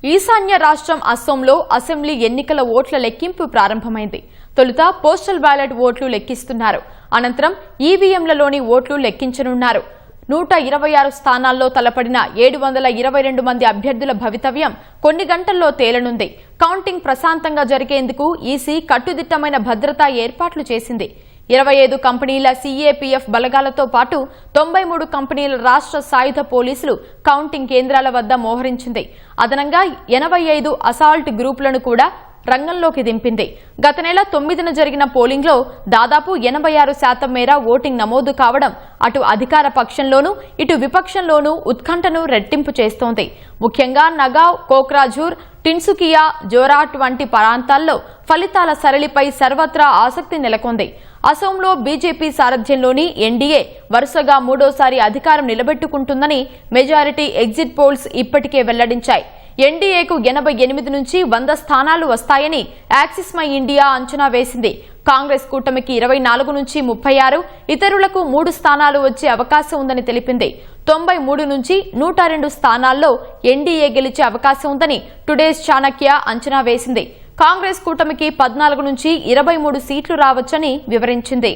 ఈశాన్య రాష్ట్రం అస్సోంలో అసెంబ్లీ ఎన్నికల ఓట్ల లెక్కింపు ప్రారంభమైంది. తొలుత పోస్టల్ బ్యాలెట్ ఓట్లు లెక్కిస్తున్నారు. అనంతరం ఈవీఎంలలోని ఓట్లు లెక్కించనున్నారు. 126 స్థానాల్లో తలపడిన 722 మంది అభ్యర్థుల భవితవ్యం కొన్ని గంటల్లో తేలనుంది. కౌంటింగ్ ప్రశాంతంగా జరిగేందుకు ఈసీ కట్టుదిట్టమైన భద్రతా ఏర్పాట్లు చేసింది. 25 కంపెనీల సీఏపీఎఫ్ బలగాలతో పాటు 93 కంపెనీల రాష్ట్ర సాయుధ పోలీసులు కౌంటింగ్ కేంద్రాల వద్ద మోహరించింది. అదనంగా 85 అసాల్ట్ గ్రూపులను కూడా రంగంలోకి దింపింది. గత నెల 9న జరిగిన పోలింగ్లో దాదాపు 86% మేర ఓటింగ్ నమోదు కావడం అటు అధికార పక్షంలోనూ ఇటు విపక్షంలోనూ ఉత్కంఠను రెట్టింపు చేస్తోంది. ముఖ్యంగా నగావ్, కోక్రాఝార్, టిన్సుకియా, జోరాట్ వంటి ప్రాంతాల్లో ఫలితాల సరళిపై సర్వత్రా ఆసక్తి నెలకొంది. అసోంలో బీజేపీ సారథ్యంలోని ఎన్డీఏ వరుసగా మూడోసారి అధికారం నిలబెట్టుకుంటుందని మెజారిటీ ఎగ్జిట్ పోల్స్ ఇప్పటికే వెల్లడించాయి. ఎన్డీఏకు 88 నుంచి 100 స్థానాలు వస్తాయని యాక్సిస్ మై ఇండియా అంచనా వేసింది. కాంగ్రెస్ కూటమికి 24 నుంచి 36, ఇతరులకు 3 స్థానాలు వచ్చే అవకాశం ఉందని తెలిపింది. 93 నుంచి 102 స్థానాల్లో ఎన్డీఏ గెలిచే అవకాశం ఉందని టుడేస్ చాణక్య అంచనా వేసింది. కాంగ్రెస్ కూటమికి 14 నుంచి 23 సీట్లు రావచ్చని వివరించింది.